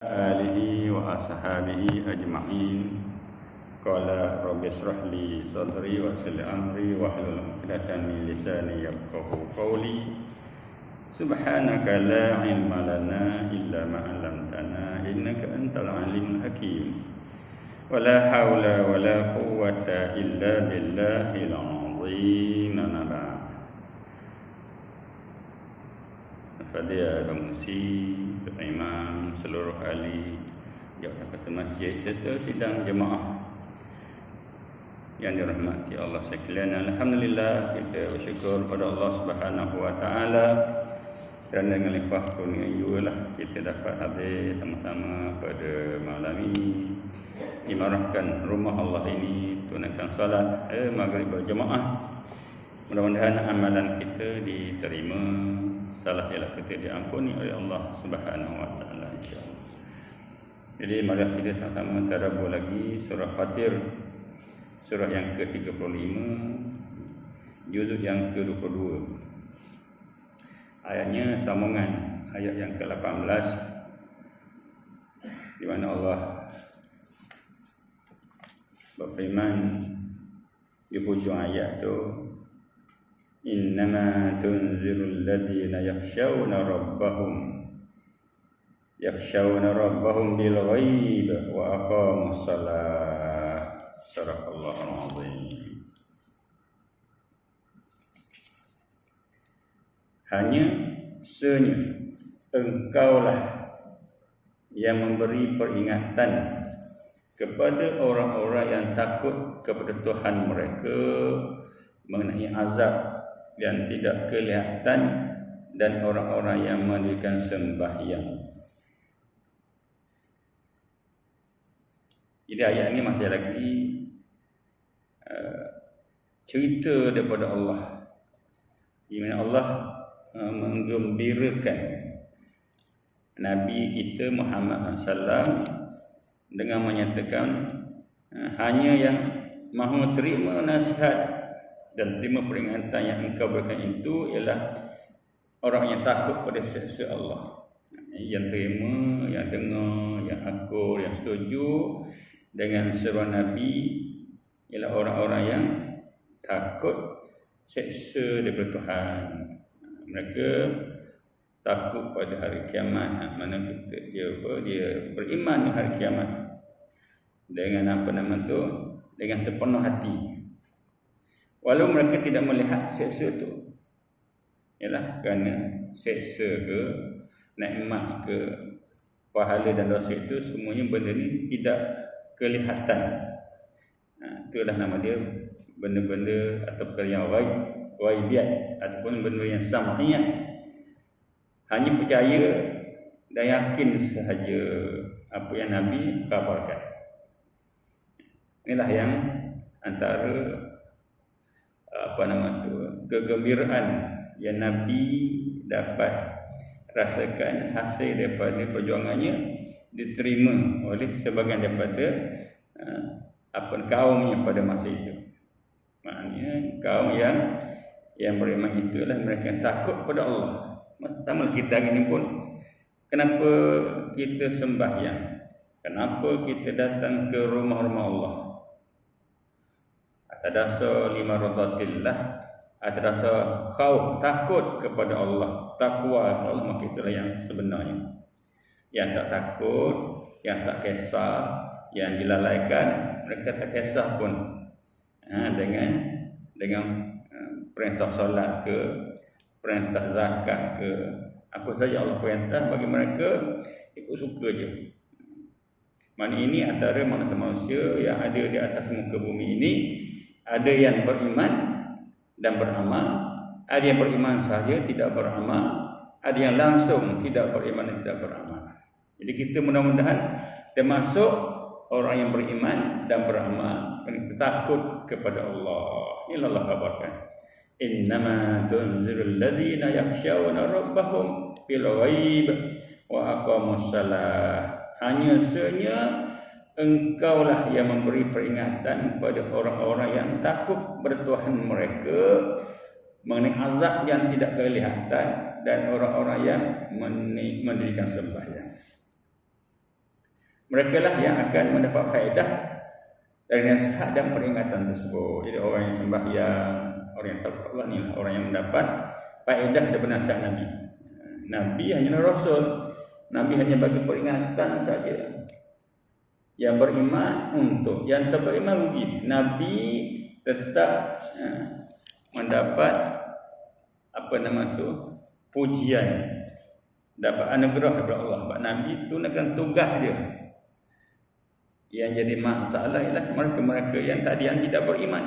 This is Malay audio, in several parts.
alihi wa ashabihi ajma'in. Qala rabbi shrah li sadri wa yassir li amri wahlul 'uqdatam min lisani yafqahu qawli. Subhanaka la ilma lana illa ma 'allamtana innaka antal alimul hakim. Wala haula wala quwwata illa billahil 'azim. Pada pengungsi, ketua imam, seluruh ahli jawatan masjid serta sidang jemaah yang dirahmati Allah sekalian. Alhamdulillah, kita bersyukur pada Allah Subhanahu wa taala dan dengan limpah kurnia juga kita dapat hadir sama-sama pada malam ini, imarahkan rumah Allah ini, tunaikan salat maghrib berjemaah. Mudah-mudahan amalan kita diterima, salah silap kita diampuni oleh Allah Subhanahu wa taala, insyaallah. Jadi mari kita sama-sama tadabbur lagi surah Fatir, surah yang ke-35, juzuk yang ke-22. Ayatnya sambungan ayat yang ke-18, di mana Allah berfirman di hujung ayat tu, innama tunzirul ladina yakhshawna rabbahum bil ghaib wa aqamus salat. Sadaqallahul azim. Hanya senya engkaulah yang memberi peringatan kepada orang-orang yang takut kepada Tuhan mereka mengenai azab yang tidak kelihatan dan orang-orang yang mendirikan sembahyang. Jadi ayat ini masih lagi cerita daripada Allah, di mana Allah menggembirakan Nabi kita Muhammad SAW dengan menyatakan hanya yang mahu terima nasihat dan terima peringatan yang engkau berikan itu ialah orang yang takut pada siksa Allah, yang terima, yang dengar, yang akur, yang setuju dengan seruan Nabi ialah orang-orang yang takut siksa daripada Tuhan. Mereka takut pada hari kiamat. Mana dia beriman di hari kiamat dengan dengan sepenuh hati. Walau mereka tidak melihat siksa itu, ialah kerana siksa ke nikmat ke pahala dan dosa itu semuanya benda ni tidak kelihatan. Itulah nama dia, benda-benda atau perkara yang ghaibiyat ataupun benda yang sam'iyah. Hanya percaya dan yakin sahaja apa yang Nabi khabarkan. Inilah yang antara kegembiraan yang Nabi dapat rasakan hasil daripada perjuangannya diterima oleh sebahagian daripada kaumnya pada masa itu. Maknanya kaum yang beriman itulah mereka yang takut pada Allah. Sama kita hari ini pun, kenapa kita sembahyang? Kenapa kita datang ke rumah-rumah Allah? Atas dasar lima radatillah, atas dasar khauf, takut kepada Allah, takwa kepada Allah, maka itulah yang sebenarnya. Yang tak takut, yang tak kisah, yang dilalaikan, mereka tak kisah pun dengan perintah solat ke, perintah zakat ke, apa saja Allah perintah bagi mereka ikut suka je. Mana ini antara manusia yang ada di atas muka bumi ini, ada yang beriman dan beramal, ada yang beriman sahaja tidak beramal, ada yang langsung tidak beriman dan tidak beramal. Jadi kita mudah-mudahan termasuk orang yang beriman dan beramal, kita takut kepada Allah. Inilah Allah kabarkan, innama tunzirul ladzina yakhshawna rabbahum bil ghaib wa aqamus salah. Hanya senya engkaulah yang memberi peringatan kepada orang-orang yang takut bertuhan mereka mengenai azab yang tidak kelihatan dan orang-orang yang mendirikan sembahyang. mereka lah yang akan mendapat faedah dari nasihat dan peringatan tersebut. Jadi orang yang sembahyang, orang yang takut Allah ni lah orang yang mendapat faedah daripada nasihat Nabi. Nabi hanya Rasul, Nabi hanya bagi peringatan saja. Yang beriman untuk, yang tak beriman rugi. Nabi tetap mendapat pujian, dapat anugerah daripada Allah. Sebab Nabi tunaikan tugas dia. Yang jadi masalah ialah mereka-mereka yang tidak beriman,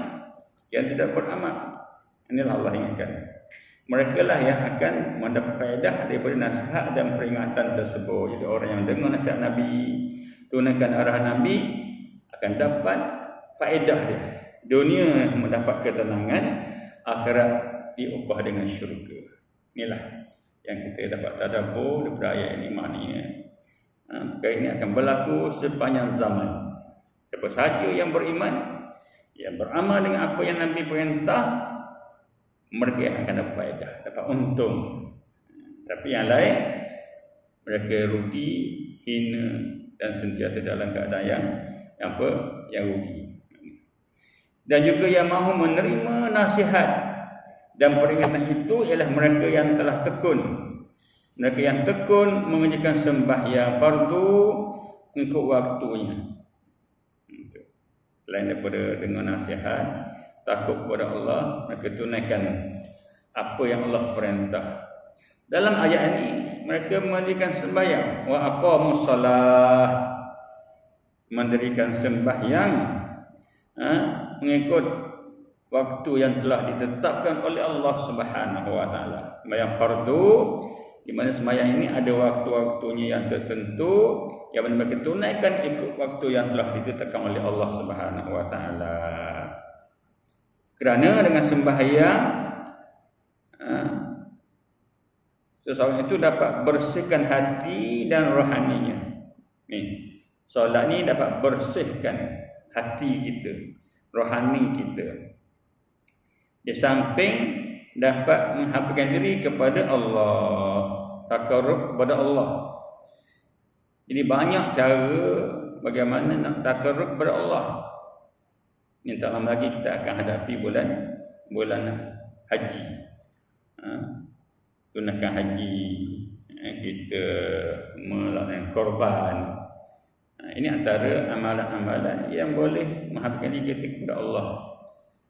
yang tidak beramal. Inilah Allah ingatkan. Mereka lah yang akan mendapat faedah daripada nasihat dan peringatan tersebut. Jadi orang yang dengar nasihat Nabi, tunaikan arahan Nabi, akan dapat faedah dia. Dunia mendapat ketenangan, akhirat diupah dengan syurga. Inilah yang kita dapat tadabbur daripada ayat ini. Maknanya perkara ini akan berlaku sepanjang zaman. Siapa sahaja yang beriman, yang beramal dengan apa yang Nabi perintah, mereka akan dapat faedah, dapat untung. Tapi yang lain, mereka rugi, hina dan sentiasa dalam keadaan yang rugi. Dan juga yang mahu menerima nasihat dan peringatan itu ialah mereka yang telah tekun. Mereka yang tekun mengerjakan sembahyang fardu mengikut waktunya. Selain daripada dengan nasihat, takut kepada Allah, mereka tunaikan apa yang Allah perintah. Dalam ayat ini mereka mendirikan sembahyang, wa aqamus salah, mendirikan sembahyang mengikut waktu yang telah ditetapkan oleh Allah Subhanahu wa taala. Sembahyang fardu, di mana sembahyang ini ada waktu-waktunya yang tertentu yang mereka tunaikan ikut waktu yang telah ditetapkan oleh Allah Subhanahu wa taala. Kerana dengan sembahyang seseorang itu dapat bersihkan hati dan rohaninya. Solat ni dapat bersihkan hati kita, rohani kita. Di samping dapat menghampirkan diri kepada Allah, takarrub kepada Allah. Jadi banyak cara bagaimana nak takarrub kepada Allah. Ini tak lama lagi kita akan hadapi bulan haji. Tunaikan haji, kita melakukan korban. Ini antara amalan-amalan yang boleh menghampirkan diri kita kepada Allah.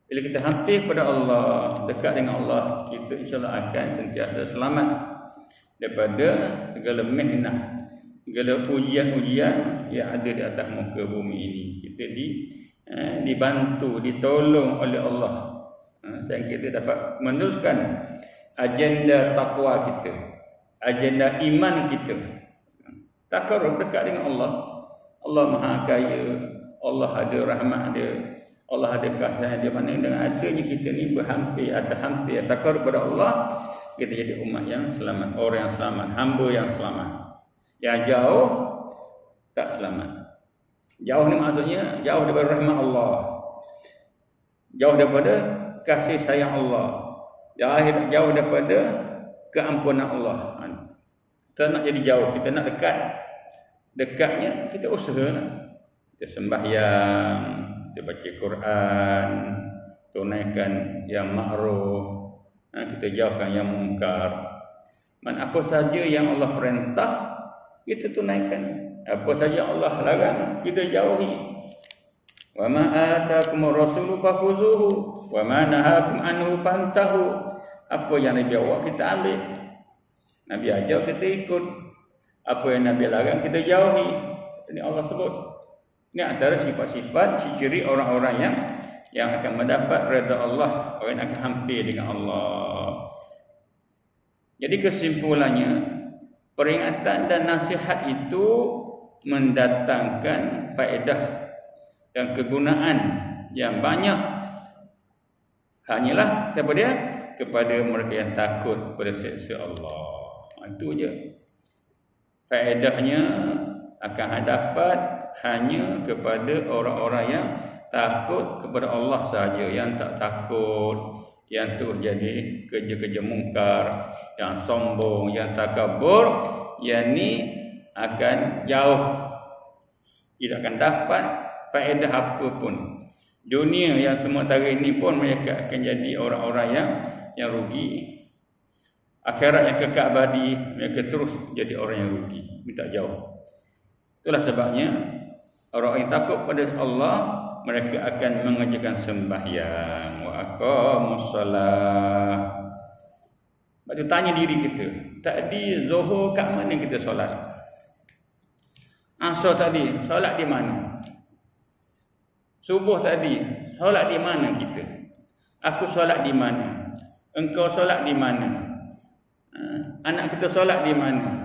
Bila kita hampir kepada Allah, dekat dengan Allah, kita insya-Allah akan sentiasa selamat daripada segala mihnah, segala ujian-ujian yang ada di atas muka bumi ini. Kita dibantu, ditolong oleh Allah, sehingga kita dapat meneruskan agenda takwa kita, agenda iman kita. Takarrub dekat dengan Allah. Allah Maha Kaya, Allah ada rahmat dia, Allah ada kasih dia, mana dengan adanya kita ni berhampir takarrub kepada Allah, kita jadi umat yang selamat, orang yang selamat, hamba yang selamat. Yang jauh tak selamat. Jauh ni maksudnya jauh daripada rahmat Allah, jauh daripada kasih sayang Allah, jauh daripada keampunan Allah. Kita nak jadi jauh, kita nak dekat. Dekatnya kita usahalah. Kita sembahyang, kita baca Quran, tunaikan yang ma'ruf, kita jauhkan yang mungkar. Apa saja yang Allah perintah, kita tunaikan. Apa saja yang Allah larang, kita jauhi. Wa ma ataakumur rasulu fakhuzuhu wa ma nahakum anhu fantahu. Apa yang Nabi bawa kita ambil. Nabi ajar kita ikut. Apa yang Nabi larang kita jauhi. Ini Allah sebut. Ini antara sifat-sifat ciri orang-orang yang akan mendapat redha Allah, orang yang akan hampir dengan Allah. Jadi kesimpulannya, peringatan dan nasihat itu mendatangkan faedah dan kegunaan yang banyak. Hanyalah kepada dia, kepada mereka yang takut pada siksa Allah. Itu je. Faedahnya akan dapat hanya kepada orang-orang yang takut kepada Allah sahaja. Yang tak takut, yang terus jadi kerja-kerja mungkar, yang sombong, yang takabur, yang ni akan jauh tidak akan dapat faedah apa pun. Dunia yang sementara ini pun mereka akan jadi orang-orang yang rugi. Akhirat yang kekal abadi, mereka terus jadi orang yang rugi, minta jauh. Itulah sebabnya orang yang takut pada Allah, mereka akan mengerjakan sembahyang. Wa aqamus shalah. Lepas tu tanya diri kita, tadi Zuhur kat mana kita solat? Asar tadi, solat di mana? Subuh tadi, solat di mana kita? Aku solat di mana? Engkau solat di mana? Anak kita solat di mana?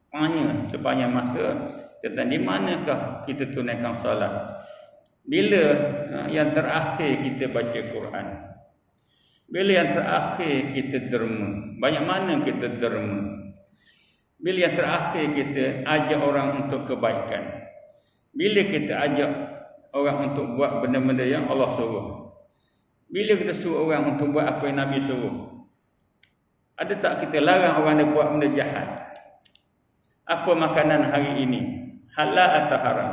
Tanya sepanjang masa tentang di manakah kita tunaikan solat. Bila yang terakhir kita baca Quran? Bila yang terakhir kita derma? Banyak mana kita derma? Bila yang terakhir kita ajak orang untuk kebaikan? Bila kita ajak orang untuk buat benda-benda yang Allah suruh? Bila kita suruh orang untuk buat apa yang Nabi suruh? Ada tak kita larang orang dia buat benda jahat? Apa makanan hari ini? Halal atau haram?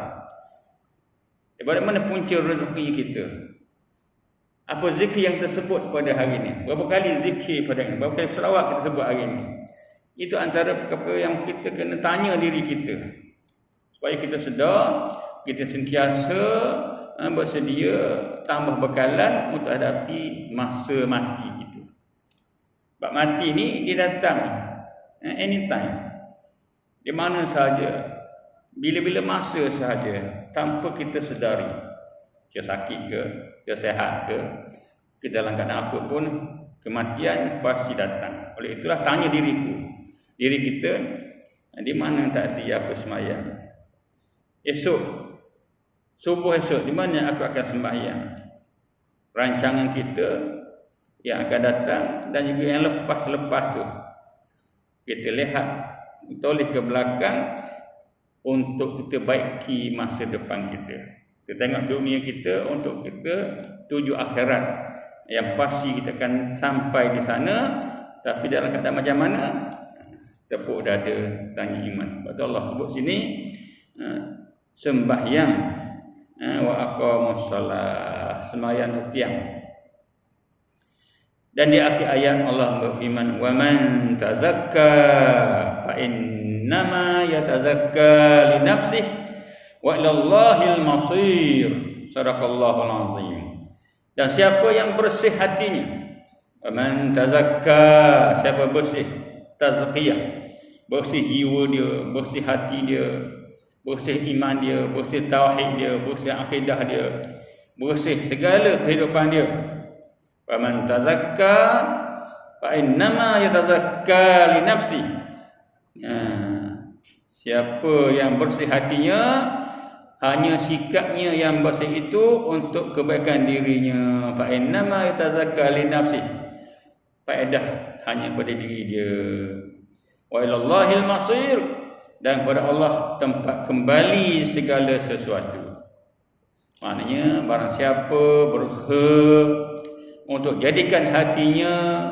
Daripada mana punca rezeki kita? Apa zikir yang tersebut pada hari ini? Berapa kali zikir pada hari ini? Berapa kali selawat kita sebut hari ini? Itu antara perkara yang kita kena tanya diri kita. Supaya kita sedar, kita sentiasa bersedia tambah bekalan untuk hadapi masa mati kita. Sebab mati ni dia datang anytime, di mana sahaja, bila-bila masa sahaja, tanpa kita sedari. Kita sakit ke, kita sehat ke, ke dalam keadaan apa pun, kematian pasti datang. Oleh itulah tanya diri kita, di mana tadi aku sembahyang? Esok, subuh esok, di mana aku akan sembahyang? Rancangan kita yang akan datang dan juga yang lepas-lepas tu, kita lihat, toleh ke belakang untuk kita baiki masa depan kita. Kita tengok dunia kita untuk kita tuju akhirat yang pasti kita akan sampai di sana. Tapi dalam keadaan macam mana? Tepuk dada, tanya iman. Sebab Allah sebut sini sembahyang, wa aqamus shalah, sembahyang tu tiang. Dan di akhir ayat Allah berfirman, wa man tazakka fa innama yatazakka li nafsihi wa ilallahil masir. Sadaqallahul azim. Dan siapa yang bersih hatinya, wa man tazakka, siapa bersih, tazkiyah, bersih jiwa dia, bersih hati dia, bersih iman dia, bersih tauhid dia, bersih akidah dia, bersih segala kehidupan dia. Faman tazakka fa innama yatazakka li nafsi. Siapa yang bersih hatinya, hanya sikapnya yang bersih itu untuk kebaikan dirinya. Fa innama yatazakka li nafsi. Faedah hanya pada diri dia. Wa ilallahil masir, dan kepada Allah tempat kembali segala sesuatu. Maknanya barang siapa berusaha untuk jadikan hatinya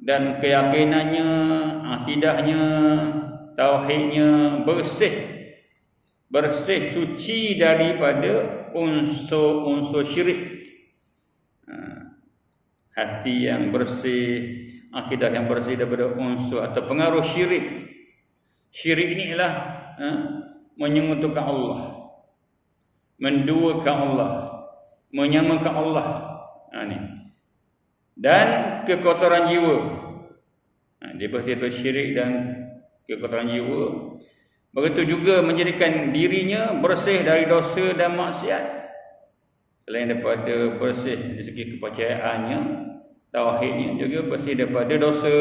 dan keyakinannya, akidahnya, tauhidnya bersih suci daripada unsur-unsur syirik. Hati yang bersih, akidah yang bersih daripada unsur atau pengaruh syirik. Syirik ni ialah menyekutukan Allah, menduakan Allah, menyamakan Allah. Ni. Dan kekotoran jiwa. Dia bersih daripada syirik dan kekotoran jiwa. Begitu juga menjadikan dirinya bersih dari dosa dan maksiat. Selain daripada bersih dari segi kepercayaannya, tauhidnya, juga bersih daripada dosa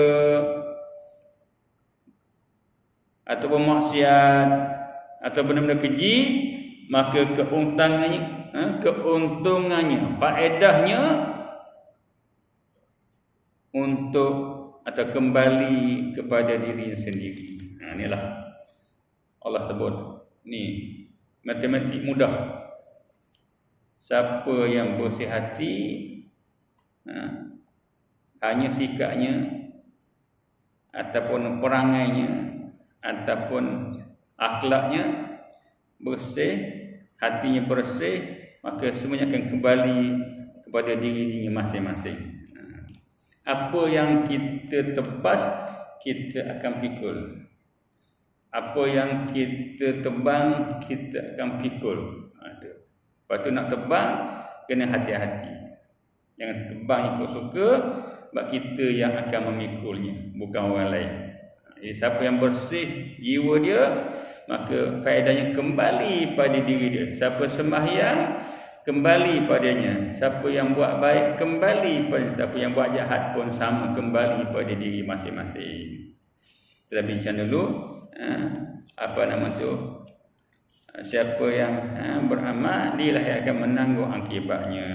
ataupun maksiat atau benda-benda keji, maka keuntungannya, faedahnya untuk atau kembali kepada diri sendiri. Inilah Allah sebut ni matematik mudah. Siapa yang bersih hati, hanya sikapnya ataupun perangainya ataupun akhlaknya bersih, hatinya bersih, maka semuanya akan kembali kepada dirinya masing-masing. Apa yang kita tebas, kita akan pikul. Apa yang kita tebang, kita akan pikul. Lepas tu nak tebang, kena hati-hati. Jangan tebang ikut suka, sebab kita yang akan memikulnya, bukan orang lain. Jadi siapa yang bersih jiwa dia, maka faedahnya kembali pada diri dia. Siapa sembahyang, kembali padanya. Siapa yang buat baik, kembali padanya. Siapa yang buat jahat pun sama, kembali pada diri masing-masing. Kita bincang dulu siapa yang beramal, dialah yang akan menanggung akibatnya.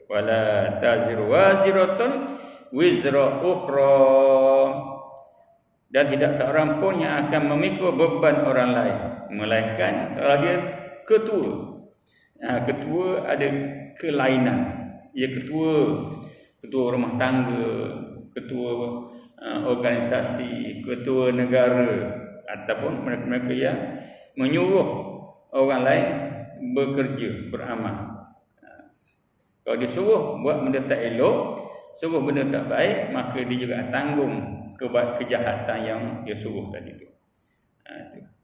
Wala taziru waziratun wizra ukhra, dan tidak seorang pun yang akan memikul beban orang lain, melainkan kalau dia ketua. Ketua ada kelainan. Ia ketua rumah tangga, ketua organisasi, ketua negara, ataupun mereka-mereka yang menyuruh orang lain bekerja, beramal. Kalau dia suruh buat benda tak elok, suruh benda tak baik, maka dia juga tanggung kejahatan yang dia suruh tadi tu.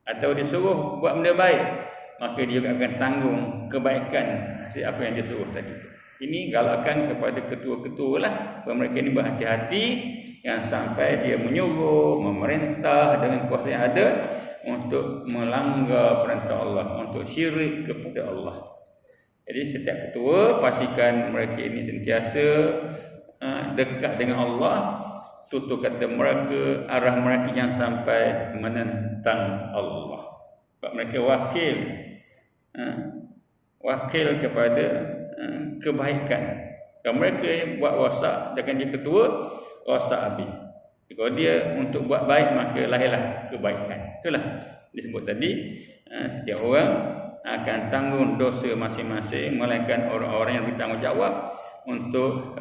Atau dia suruh buat benda baik, maka dia juga akan tanggung kebaikan apa yang dia suruh tadi tu. Ini galakan kepada ketua-ketua lah, bahawa mereka ini berhati-hati yang sampai dia menyuruh, memerintah dengan kuasa yang ada untuk melanggar perintah Allah, untuk syirik kepada Allah. Jadi setiap ketua pastikan mereka ini sentiasa dekat dengan Allah, tutur kata mereka, arah mereka yang sampai menentang Allah. Sebab mereka wakil kepada kebaikan. Kalau mereka buat rosak, dengan dia ketua, rosak habis. Kalau dia untuk buat baik, maka lahirlah kebaikan. Itulah disebut tadi, setiap orang akan tanggung dosa masing-masing, melainkan orang-orang yang bertanggungjawab untuk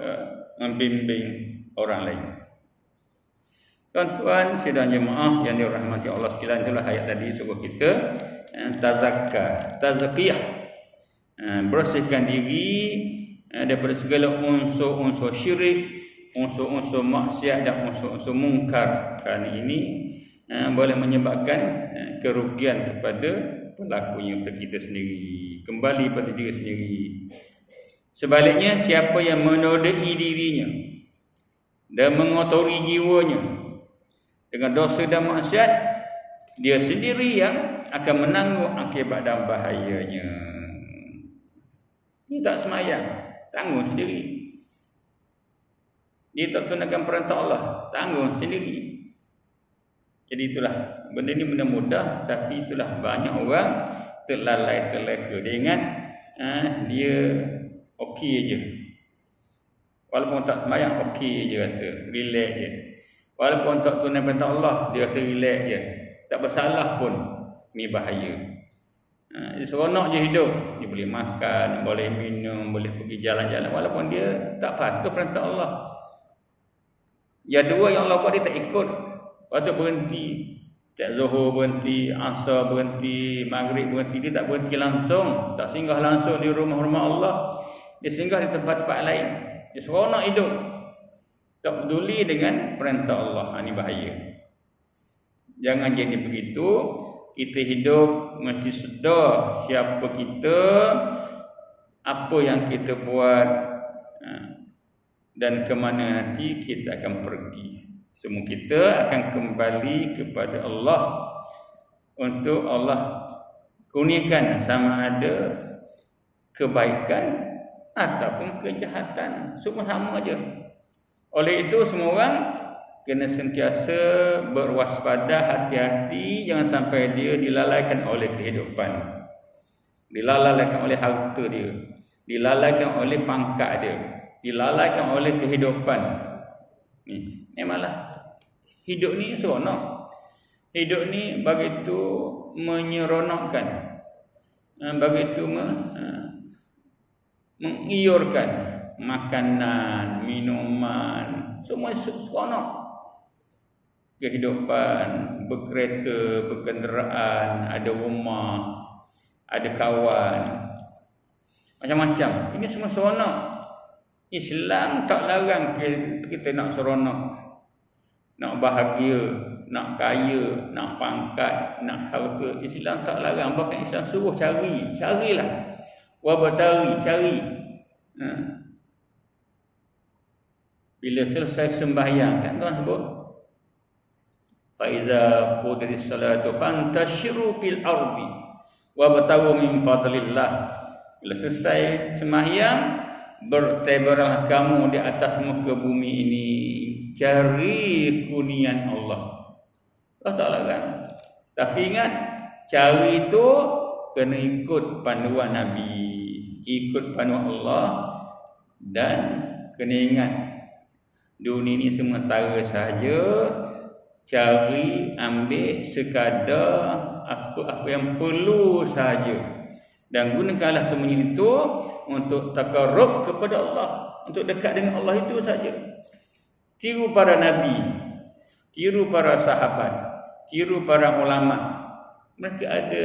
membimbing orang lain. Tuan-tuan sidang jemaah yang dirahmati Allah sekalian, itulah ayat tadi suruh kita tazkiyah, bersihkan diri daripada segala unsur-unsur syirik, unsur-unsur maksiat dan unsur-unsur mungkar. Kerana ini boleh menyebabkan kerugian kepada pelakunya, pada kita sendiri, kembali pada diri sendiri. Sebaliknya, siapa yang menodai dirinya dan mengotori jiwanya dengan dosa dan maksiat, dia sendiri yang akan menanggung akibat dan bahayanya. Dia tak semayang, tanggung sendiri. Dia tak tunaikan perintah Allah, tanggung sendiri. Jadi itulah, benda ni benda mudah, tapi itulah banyak orang terlalai, terleka. Dia ingat dia okey je. Walaupun tak semayang, okey je rasa, relax je. Walaupun tak tunai perintah Allah, dia rasa relax je. Tak bersalah pun, ni bahaya. Dia seronok je hidup. Dia boleh makan, boleh minum, boleh pergi jalan-jalan, walaupun dia tak patuh perintah Allah. Yang dua yang Allah buat dia tak ikut. Waktu berhenti, tak Zuhur berhenti, Asar berhenti, Maghrib berhenti, dia tak berhenti langsung, tak singgah langsung di rumah-rumah Allah. Dia singgah di tempat-tempat lain. Dia seronok hidup, tak peduli dengan perintah Allah. Ini bahaya. Jangan jadi begitu. Kita hidup mesti sedar siapa kita, apa yang kita buat, dan ke mana nanti kita akan pergi. Semua kita akan kembali kepada Allah, untuk Allah kurniakan sama ada kebaikan ataupun kejahatan. Semua sama aja. Oleh itu semua orang kena sentiasa berwaspada, hati-hati, jangan sampai dia dilalaikan oleh kehidupan, dilalaikan oleh harta dia, dilalaikan oleh pangkat dia, dilalaikan oleh kehidupan. Memanglah hidup ni seronok. Hidup ni begitu menyeronokkan, begitu mengiurkan. Makanan, minuman, semua seronok. Kehidupan, berkereta, berkenderaan, ada rumah, ada kawan, macam-macam. Ini semua seronok. Islam tak larang kita nak seronok, nak bahagia, nak kaya, nak pangkat, nak harta. Islam tak larang, bahkan Islam suruh carilah. Cari. Bila selesai sembahyang, kan Tuhan sebut, fa iza qudiris salatu fantashiru fil ardi wabtaghu min fadlillah. Bila selesai sembahyang, bertebaranlah kamu di atas muka bumi ini, cari kurnian Allah. Allah tak larang. Tapi ingat, cari itu kena ikut panduan Nabi, ikut panduan Allah, dan kena ingat dunia ini sementara sahaja. Cari, ambil sekadar apa yang perlu sahaja, dan gunakanlah semuanya itu untuk takarrub kepada Allah, untuk dekat dengan Allah itu saja. Tiru para nabi, tiru para sahabat, tiru para ulama. Mereka ada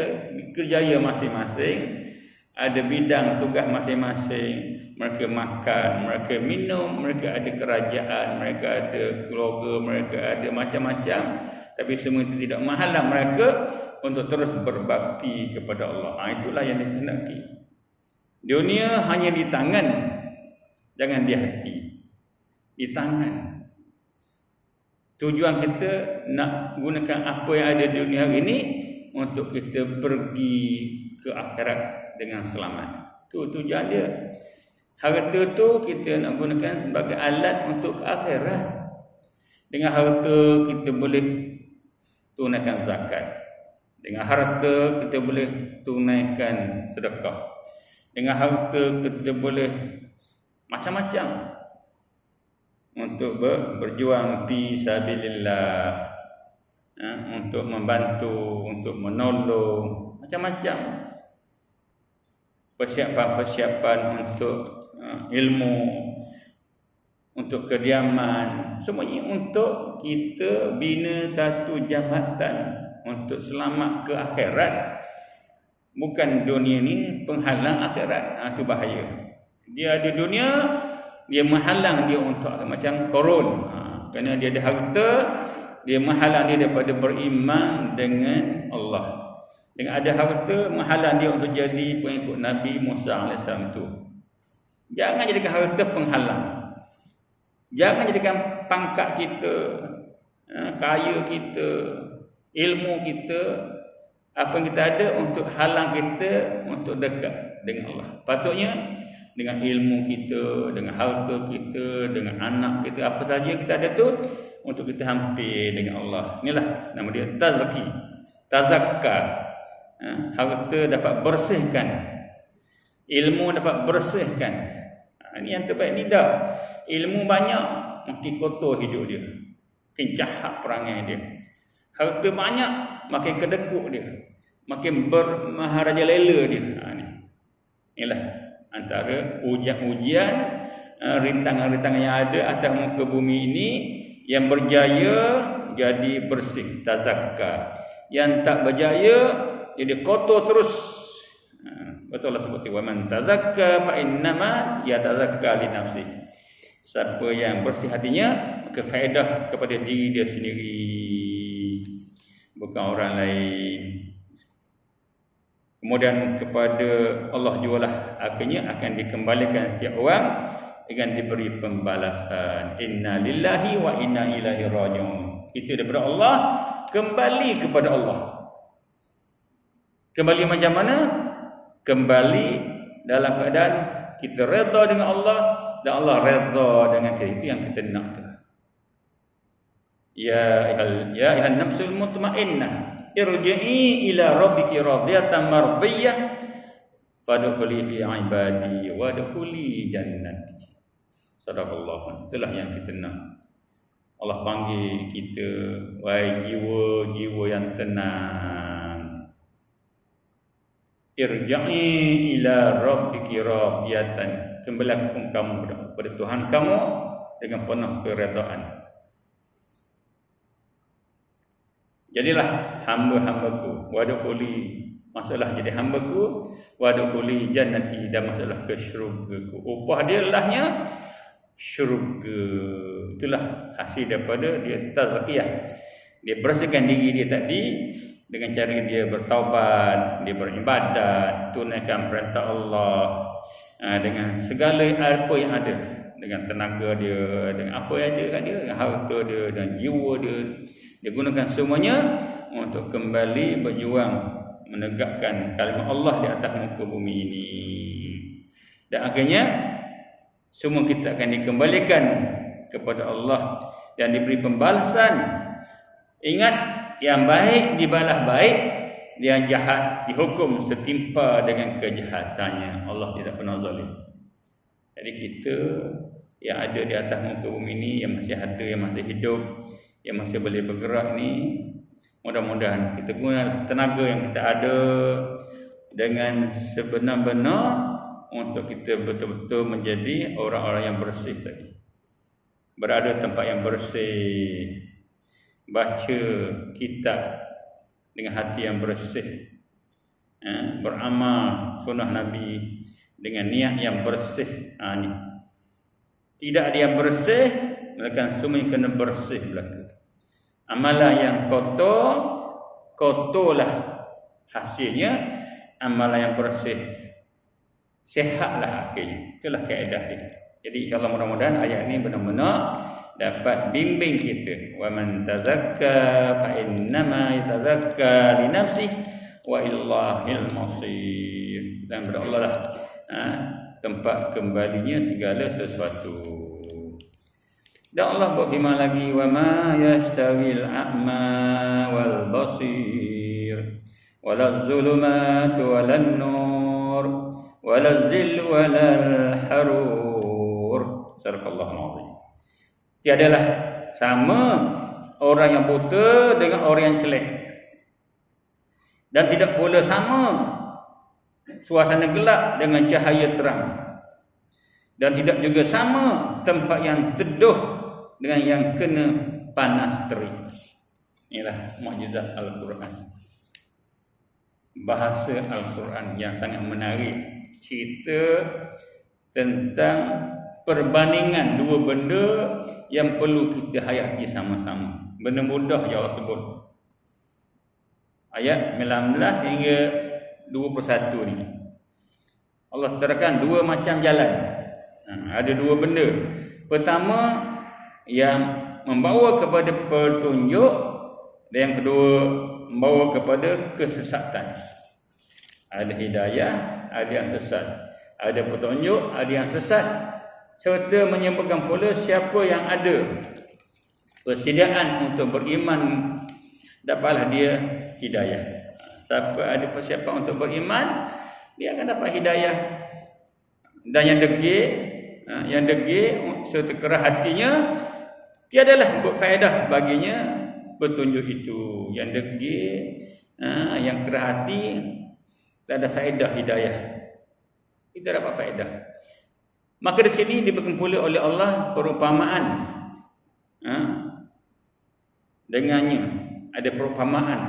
kerjaya masing-masing, ada bidang tugas masing-masing. Mereka makan, mereka minum, mereka ada kerajaan, mereka ada keluarga, mereka ada macam-macam. Tapi semua itu tidak menghalang mereka untuk terus berbakti kepada Allah. Itulah yang dikehendaki. Dunia hanya di tangan, jangan di hati. Di tangan. Tujuan kita nak gunakan apa yang ada di dunia ini untuk kita pergi ke akhirat dengan selamat. Itu tujuan dia. Harta tu kita nak gunakan sebagai alat untuk ke akhirat. Dengan harta kita boleh tunaikan zakat. Dengan harta kita boleh tunaikan sedekah. Dengan harta kita boleh macam-macam untuk berjuang fi sabilillah, untuk membantu, untuk menolong, macam-macam. Persiapan-persiapan untuk ilmu, untuk kediaman, semuanya untuk kita bina satu jambatan untuk selamat ke akhirat. Bukan dunia ni penghalang akhirat. Itu bahaya. Dia ada dunia, dia menghalang dia untuk macam korun. Kerana dia ada harta, dia menghalang dia daripada beriman dengan Allah. Dengan ada harta, menghalang dia untuk jadi pengikut Nabi Musa AS itu. Jangan jadikan harta penghalang. Jangan jadikan pangkat kita, kaya kita, ilmu kita, apa yang kita ada untuk halang kita untuk dekat dengan Allah. Patutnya dengan ilmu kita, dengan harta kita, dengan anak kita, apa saja yang kita ada tu untuk kita hampir dengan Allah. Inilah nama dia tazakka. Harta dapat bersihkan, ilmu dapat bersihkan. Ini yang terbaik. Ni dah ilmu banyak, makin kotor hidup dia, makin jahat perangai dia. Harta banyak, makin kedekut dia, makin bermaharaja lela dia. Inilah antara ujian-ujian, rintangan-rintangan yang ada atas muka bumi ini. Yang berjaya jadi bersih, tazakka. Yang tak berjaya jadi kotor terus. Betul Allah sebut, wa man tazakka fa innama yatazakka li nafsi. Siapa yang bersih hatinya, maka faedah kepada diri dia sendiri, bukan orang lain. Kemudian kepada Allah jugalah akhirnya akan dikembalikan setiap orang dengan diberi pembalasan. Inna lillahi wa inna ilaihi raji'un. Kita daripada Allah, kembali kepada Allah. Kembali macam mana? Kembali dalam keadaan kita redha dengan Allah dan Allah redha dengan kita. Itu yang kita nak tu. Ya ayuhan nafsul mutmainnah, irji'i ila rabbiki radiyatan mardiyah fadkhuli fi ibadi wadkhuli jannati. Sadaqallah. Itulah yang kita nak. Allah panggil kita, wahai jiwa-jiwa yang tenang, irja'i ila rabbiki radiyatan, kembalilah kamu kepada Tuhan kamu dengan penuh keredaan. Jadilah hamba-hambaku, wadkhuli, masalah jadi hamba-Ku, wa dukhuli jannati, dan masalah ke syurga-Ku. Upah dia lahnya syurga. Itulah hasil daripada dia tazkiyah. Dia bersihkan diri dia tadi dengan cara dia bertaubat, dia beribadat, tunaikan perintah Allah, dengan segala apa yang ada, dengan tenaga dia, dengan apa yang ada kat dia, dengan harta dia, dengan jiwa dia. Dia gunakan semuanya untuk kembali berjuang menegakkan kalimat Allah di atas muka bumi ini. Dan akhirnya semua kita akan dikembalikan kepada Allah dan diberi pembalasan. Ingat, yang baik dibalas baik, yang jahat dihukum setimpa dengan kejahatannya. Allah tidak pernah zalim. Jadi kita yang ada di atas muka bumi ini, yang masih ada, yang masih hidup, yang masih boleh bergerak ni, mudah-mudahan kita gunalah tenaga yang kita ada dengan sebenar-benar untuk kita betul-betul menjadi orang-orang yang bersih tadi. Berada tempat yang bersih, baca kitab dengan hati yang bersih, beramal sunnah Nabi dengan niat yang bersih. Ni tidak ada yang bersih, melainkan semua kena bersih belaka. Amalan yang kotor, kotorlah hasilnya. Amalan yang bersih, sihatlah akhirnya. Itulah kaedah dia. Jadi insyaAllah mudah-mudahan ayat ini benar-benar dapat bimbing kita. Wa man tazakka fa innama yatazakka li nafsihi wa illahil masir. Dan kepada Allah lah tempat kembalinya segala sesuatu. Dan Allah berfirman lagi, wa ma yastawil a'ma wal basir walaz zulumatu walan nur walaz zillu walal harur. Sadaqallahul azim. Tiadalah sama orang yang buta dengan orang yang celak. Dan tidak pula sama suasana gelap dengan cahaya terang. Dan tidak juga sama tempat yang teduh dengan yang kena panas terik. Inilah mukjizat Al-Quran. Bahasa Al-Quran yang sangat menarik. Cerita tentang perbandingan dua benda yang perlu kita hayati sama-sama. Benda mudah je Allah sebut. Ayat 19 hingga 21 ni. Allah terangkan dua macam jalan. Ada dua benda. Pertama yang membawa kepada petunjuk, dan yang kedua membawa kepada kesesatan. Ada hidayah, ada yang sesat. Ada petunjuk, ada yang sesat. Serta menyebutkan pula siapa yang ada persediaan untuk beriman, dapatlah dia hidayah. Siapa ada persiapan untuk beriman, dia akan dapat hidayah. Dan yang degil serta kerah hatinya, tiadalah berfaedah baginya petunjuk itu. Yang degil, yang kerah hati, tak ada faedah hidayah. Kita dapat faedah. Maka di sini diberikan pula oleh Allah perumpamaan. Dengannya ada perumpamaan.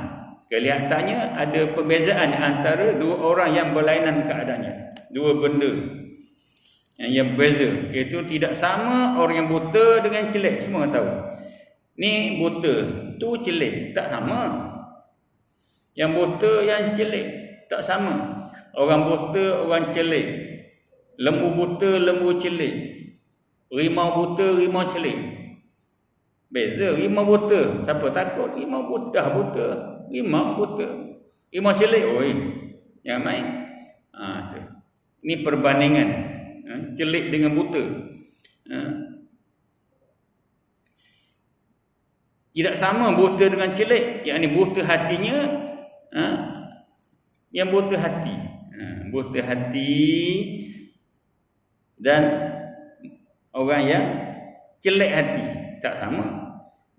Kelihatannya ada perbezaan antara dua orang yang berlainan keadaannya. Dua benda yang berbeza. Iaitu tidak sama orang yang buta dengan celik. Semua tahu. Ni buta, tu celik, tak sama. Yang buta, yang celik, tak sama. Orang buta, orang celik. Lembu buta, lembu celik. Rimau buta, rimau celik. Beza. Rimau buta, siapa takut? Rimau buta, buta. Rimau buta. Rimau celik, oi, jangan main. Tu. Ini perbandingan celik dengan buta. Tidak sama buta dengan celik. Yang ini buta hatinya, yang buta hati. Buta hati dan orang yang celik hati tak sama.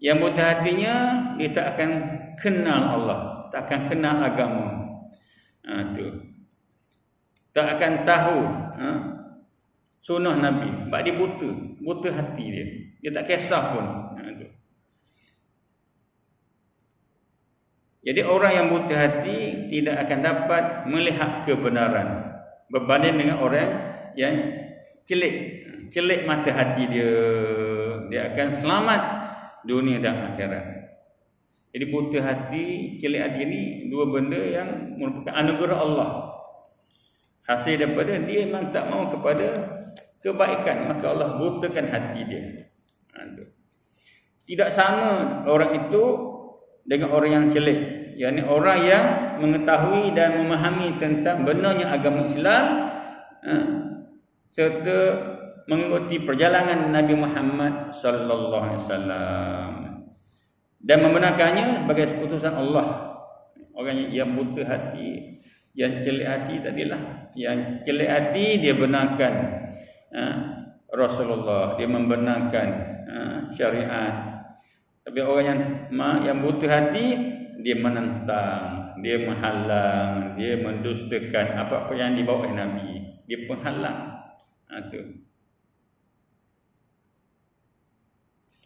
Yang buta hatinya, dia tak akan kenal Allah, tak akan kenal agama. Tu. Tak akan tahu sunnah Nabi. Sebab dia buta hati dia. Dia tak kisah pun. Tu. Jadi orang yang buta hati tidak akan dapat melihat kebenaran berbanding dengan orang yang celik mata hati dia. Dia akan selamat dunia dan akhirat. Jadi buta hati, celik hati ini dua benda yang merupakan anugerah Allah. Hasil daripada dia memang tak mau kepada kebaikan, maka Allah butakan hati dia. Tidak sama orang itu dengan orang yang celik, yakni orang yang mengetahui dan memahami tentang benarnya agama Islam serta mengikuti perjalanan Nabi Muhammad sallallahu alaihi wasallam dan membenarkannya sebagai utusan Allah. Orang yang buta hati, yang celik hati tadilah, yang celik hati dia benarkan Rasulullah, dia membenarkan syariat. Tapi orang yang buta hati, dia menentang, dia menghalang, dia mendustakan apa-apa yang dibawa oleh Nabi. Dia penghalang. Itu.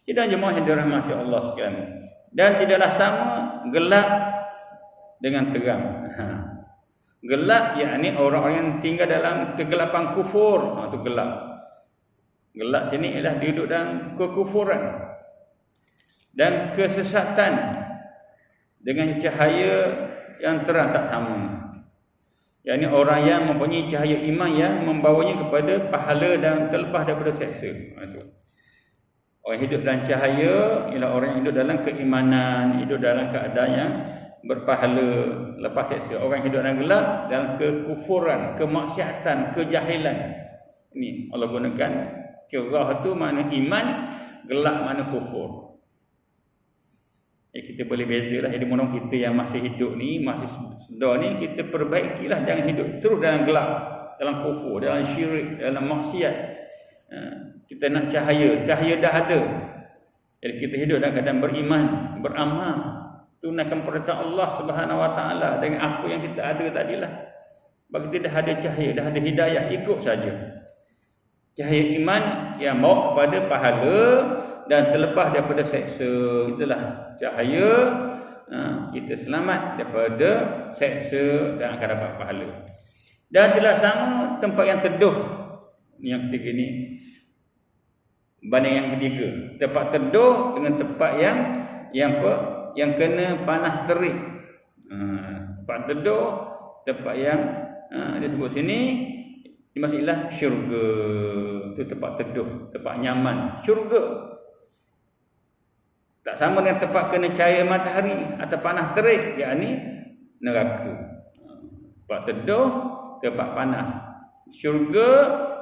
Tidak jemaah yang dirahmati Allah sekalian. Dan tidaklah sama gelap dengan terang. Gelap yakni orang-orang yang tinggal dalam kegelapan kufur. Itu gelap. Gelap sini ialah duduk dalam kekufuran dan kesesatan dengan cahaya yang terang tak sama. Yakni orang yang mempunyai cahaya iman yang membawanya kepada pahala dan terlepas daripada seksa. Itu. Orang hidup dalam cahaya ialah orang yang hidup dalam keimanan, hidup dalam keadaan yang berpahala lepas seksa. Orang yang hidup dalam gelap, dalam kekufuran, kemaksiatan, kejahilan. Ini Allah gunakan cerah tu makna iman, gelap makna kufur. Kita boleh bezalah. Jadi mohon kita yang masih hidup ni, masih sedar ni, kita perbaikilah, jangan hidup terus dalam gelap, dalam kufur, dalam syirik, dalam maksiat. Kita nak cahaya dah ada. Jadi kita hidup dalam keadaan beriman, beramal, tunaikan perintah Allah Subhanahu Wa Taala dengan apa yang kita ada tadilah. Bagi kita dah ada cahaya, dah ada hidayah, ikut saja. Cahaya iman yang bawa kepada pahala dan terlepas daripada seksa. Itulah cahaya kita selamat daripada seksa dan akan dapat pahala. Dan tidak sama tempat yang teduh. Yang ketiga ni banding yang ketiga, tempat teduh dengan tempat yang kena panas terik. Tempat teduh, tempat yang disebut sini dimaksudlah syurga. Itu tempat teduh, tempat nyaman, syurga. Tak sama dengan tempat kena cahaya matahari atau panas terik, yakni neraka. Tempat teduh, tempat panas. Syurga,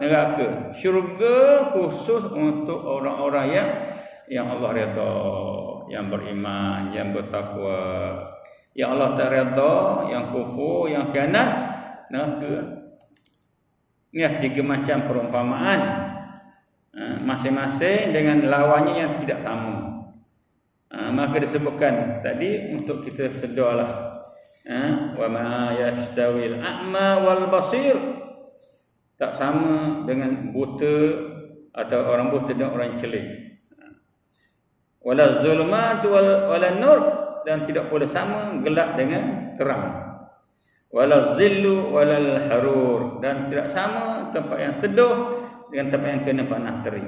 neraka. Syurga khusus untuk orang-orang yang Allah redha, yang beriman, yang bertakwa. Yang Allah tak redha, yang kufur, yang khianat, neraka. Ini tiga macam perumpamaan, masing-masing dengan lawannya yang tidak sama. Maka disebutkan tadi untuk kita sedarlah, wa ma yastawil a'ma wal basir. Tak sama dengan buta atau orang buta dan orang celik. Wala zulmat wala nur, dan tidak pula sama gelap dengan terang. Wala zillu walal harur, dan tidak sama tempat yang teduh dengan tempat yang kena panas terik.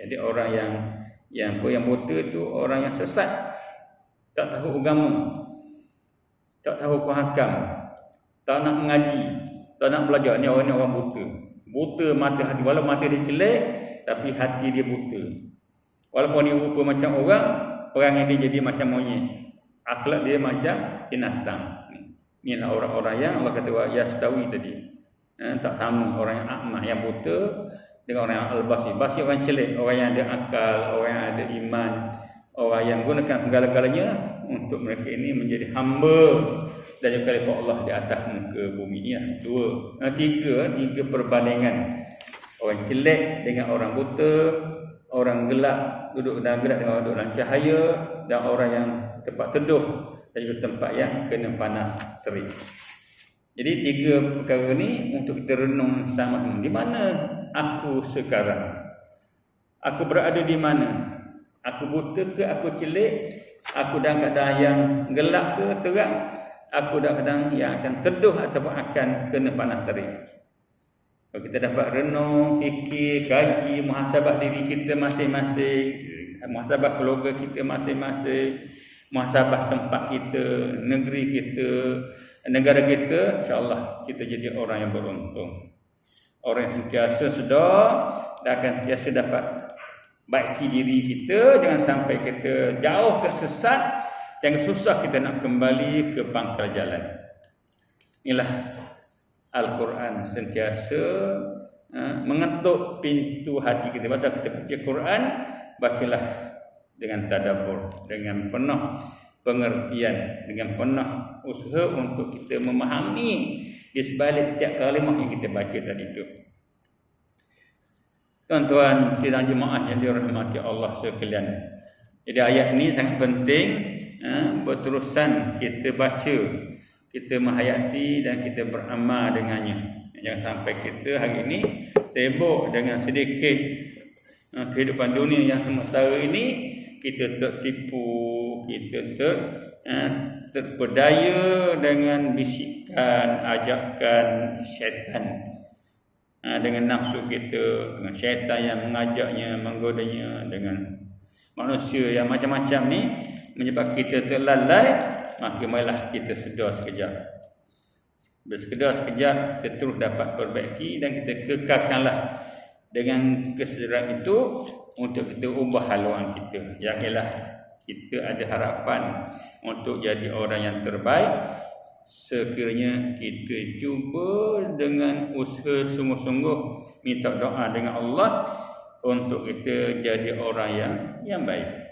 Jadi orang yang buta itu orang yang sesat, tak tahu agama, tak tahu hukum hakam, tak nak mengaji, tak nak belajar. Ni orang buta. Buta mata hati. Walaupun mata dia celik, tapi hati dia buta. Walaupun dia rupa macam orang, perangai dia jadi macam monyet, akhlak dia macam binatang. Inilah orang-orang yang Allah kata wa yastawi tadi. Tak sama orang yang akmah, yang buta, dengan orang yang al-basir. Basir orang celik, orang yang ada akal, orang yang ada iman, orang yang gunakan segala-galanya untuk mereka ini menjadi hamba dan juga khalifah Allah di atas muka bumi ni. Tiga perbandingan. Orang celik dengan orang buta, orang gelap, duduk dalam gelap dengan orang duduk dalam cahaya, dan orang yang tempat teduh dan juga tempat yang kena panas terik. Jadi tiga perkara ni untuk kita renung sama. Di mana aku sekarang? Aku berada di mana? Aku buta ke aku celik? Aku dalam keadaan yang gelap ke terang, aku dalam keadaan yang akan teduh ataupun akan kena panas terik. Kalau kita dapat renung, fikir, kaji, muhasabah diri kita masing-masing, muhasabah keluarga kita masing-masing, muhasabah tempat kita, negeri kita, negara kita, insya-Allah kita jadi orang yang beruntung. Orang yang sentiasa sedar dan akan sentiasa dapat baiki diri kita, jangan sampai kita jauh tersesat, jangan susah kita nak kembali ke pangkal jalan. Inilah Al-Quran sentiasa mengetuk pintu hati kita. Baca kita baca Quran, bacalah dengan tadabbur, dengan penuh pengertian, dengan penuh usaha untuk kita memahami di sebalik setiap kalimah yang kita baca tadi itu. Tuan-tuan sidang jemaah yang dirahmati Allah sekalian. Jadi ayat ini sangat penting, berterusan kita baca, kita menghayati dan kita beramal dengannya. Jangan sampai kita hari ini sibuk dengan sedikit kehidupan dunia yang sementara ini, kita tertipu, kita terpedaya dengan bisikan, ajakan syaitan, dengan nafsu kita, dengan syaitan yang mengajaknya, menggodanya, dengan manusia yang macam-macam ni menyebabkan kita terlalai. Maka marilah kita sedar sekejap. Bersedar sekejap, kita terus dapat perbaiki dan kita kekalkanlah dengan kesedaran itu untuk kita ubah haluan kita. Yakinlah kita ada harapan untuk jadi orang yang terbaik sekiranya kita cuba dengan usaha sungguh-sungguh minta doa dengan Allah untuk kita jadi orang yang baik.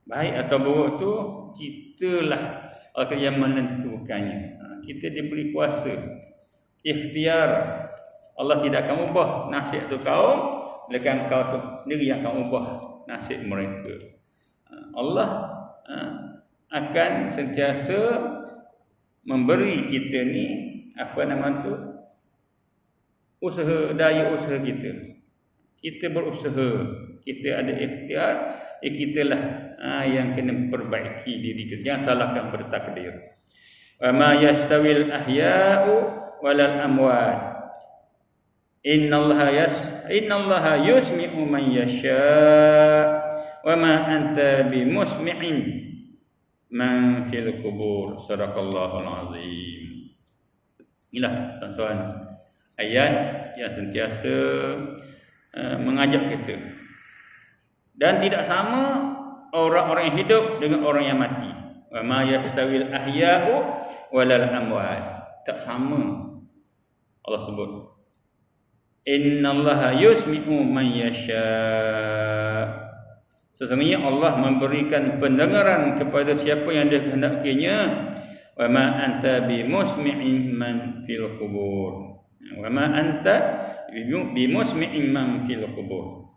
Baik atau buruk tu kitalah orang yang menentukannya. Kita diberi kuasa, ikhtiar. Allah tidak akan ubah nasib tu kaum, melainkan kau tu sendiri yang akan ubah nasib mereka. Allah akan sentiasa memberi kita ni apa nama tu, usaha, daya usaha kita. Kita berusaha, kita ada ikhtiar, kitalah yang kena perbaiki diri kita. Jangan salahkan bertakdir. Wa ma yastawil ahya'u walal amwat. Innallaha yusmi'u man yasha' wa ma anta bimusmi'in man fil qubur. Sadaqallahul azim. Inilah tuan-tuan ayat yang sentiasa mengajak kita. Dan tidak sama orang-orang yang hidup dengan orang yang mati. Wa ma yastawil ahya'u walal amwat. Tak sama. Allah sebut innallaha yusmi'u man yasha'. Sesungguhnya Allah memberikan pendengaran kepada siapa yang dia kehendakinya. Wa ma anta bimusmi'in man fil qubur. Wa ma anta bimusmi'in man fil qubur.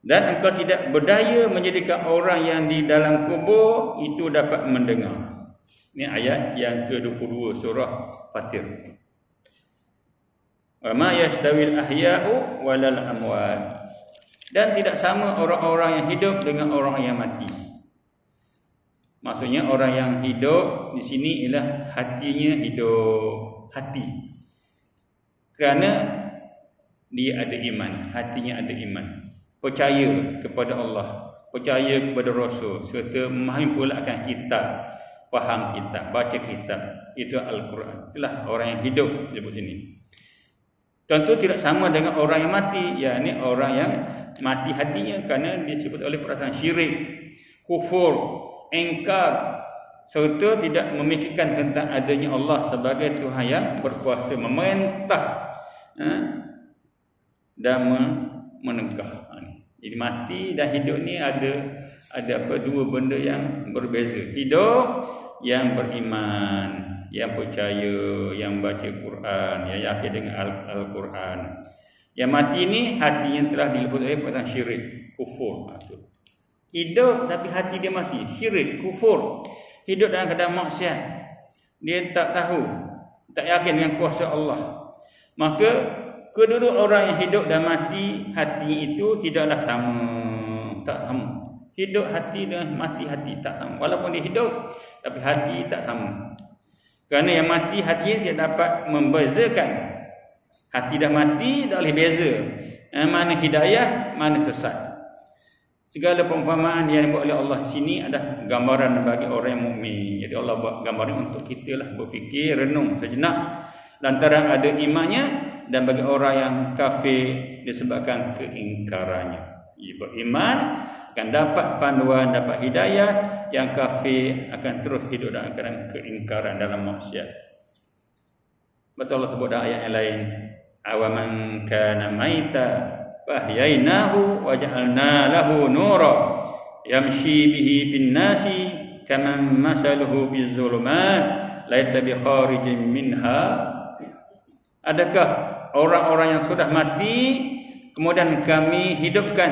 Dan engkau tidak berdaya menjadikan orang yang di dalam kubur itu dapat mendengar. Ini ayat yang ke-22 surah Fatir. Wa ma yastawil ahya'u walal amwat. Dan tidak sama orang-orang yang hidup dengan orang yang mati. Maksudnya orang yang hidup di sini ialah hatinya hidup, hati. Kerana dia ada iman, hatinya ada iman. Percaya kepada Allah, percaya kepada Rasul, serta memahami pula akan kitab, faham kitab, baca kitab. Itu Al-Quran. Itulah orang yang hidup disebut sini. Tentu tidak sama dengan orang yang mati. Yakni orang yang mati hatinya kerana disebut oleh perasaan syirik, kufur, engkar, serta tidak memikirkan tentang adanya Allah sebagai Tuhan yang berkuasa memerintah dan menegah. Jadi mati dan hidup ni ada apa, dua benda yang berbeza. Hidup yang beriman, yang percaya, yang baca Quran, yang yakin dengan Al-Quran. Yang mati ni hati yang telah diliput oleh perasaan syirik, kufur. Hidup tapi hati dia mati, syirik, kufur. Hidup dalam keadaan maksiat. Dia tak tahu, tak yakin dengan kuasa Allah. Maka kedua orang yang hidup dan mati, hati itu tidaklah sama, tak sama. Hidup hati dengan mati hati tak sama. Walaupun dia hidup, tapi hati tak sama. Kerana yang mati hatinya tidak dapat membezakan. Hati dah mati, tak boleh beza. Mana hidayah, mana sesat. Segala perumpamaan yang dibuat oleh Allah sini adalah gambaran bagi orang yang mukmin. Jadi Allah buat gambaran untuk kita lah berfikir, renung sejenak. Lantaran ada imannya, dan bagi orang yang kafir disebabkan keingkarannya. Ia beriman akan dapat panduan, dapat hidayah. Yang kafir akan terus hidup dalam keadaan keingkaran dalam maksiat. Betul Allah sebut dalam ayat yang lain, awaman kana maita fahyainahu waja'alna lahu nura yamshi bihi bin nasi kaman masaluhu bizulumat laisa bikharijin minha. Adakah orang-orang yang sudah mati kemudian kami hidupkan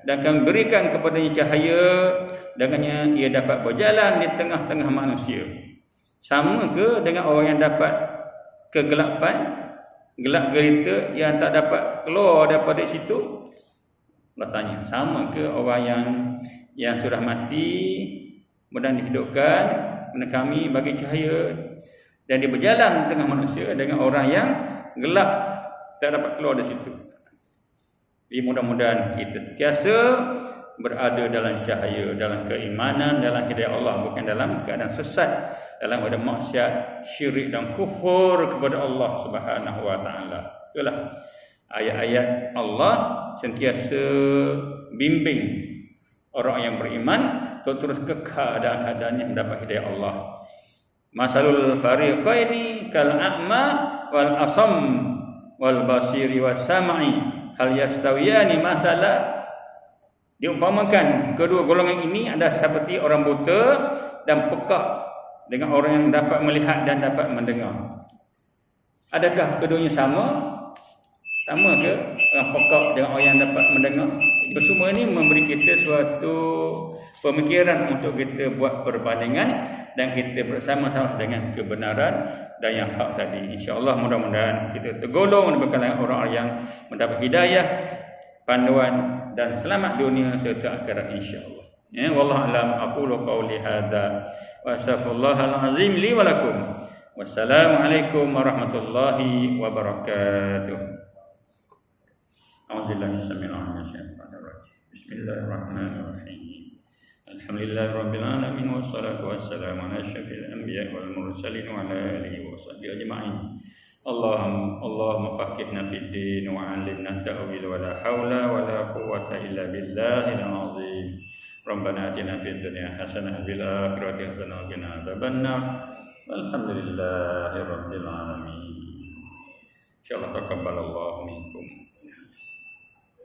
dan kami berikan kepadanya cahaya, dengannya ia dapat berjalan di tengah-tengah manusia? Sama ke dengan orang yang dapat kegelapan, gelap gelita yang tak dapat keluar daripada situ? Allah tanya, sama ke orang yang sudah mati kemudian dihidupkan, kemudian kami bagi cahaya dan dia berjalan di tengah manusia, dengan orang yang gelap tak dapat keluar dari situ? Jadi mudah-mudahan kita sentiasa berada dalam cahaya, dalam keimanan, dalam hidayah Allah, bukan dalam keadaan sesat, dalam keadaan maksiat, syirik dan kufur kepada Allah Subhanahu wa taala. Itulah ayat-ayat Allah sentiasa bimbing orang yang beriman untuk terus kekal dalam keadaan yang mendapat hidayah Allah. Masalul fariqaini kal a'ma wal asam wal basiri was sam'i hal yastawiyani mathala. Diumpamakan kedua golongan ini adalah seperti orang buta dan pekak dengan orang yang dapat melihat dan dapat mendengar. Adakah keduanya sama? Sama ke orang pekak dengan orang yang dapat mendengar? Jadi semua ini memberi kita suatu pemikiran untuk kita buat perbandingan dan kita bersama-sama dengan kebenaran dan yang hak tadi. InsyaAllah mudah-mudahan kita tergolong di kalangan orang yang mendapat hidayah, panduan dan selamat dunia serta akhirat insya-Allah. Ya, wallahu a'lam. Aqulu qawli hadza wa astaghfirullahal azim li wa lakum. Wassalamualaikum warahmatullahi wabarakatuh. A'udzubillahi minasyaitonir rajim. Bismillahirrahmanirrahim. Alhamdulillahi rabbil alamin wassalatu wassalamu ala asyrafil anbiya'i wal mursalin wa ala alihi wa sahbihi ajma'in. Allahumma faqihna fid din wa 'allimna ta'wil wa la haula wa la quwwata illa billahil azim. Rabbana atina fid dunya hasanah wa fil akhirati hasanah wa qina adzabannar. Walhamdulillahi rabbil alamin. Insyaallah taqabbalallahu minkum.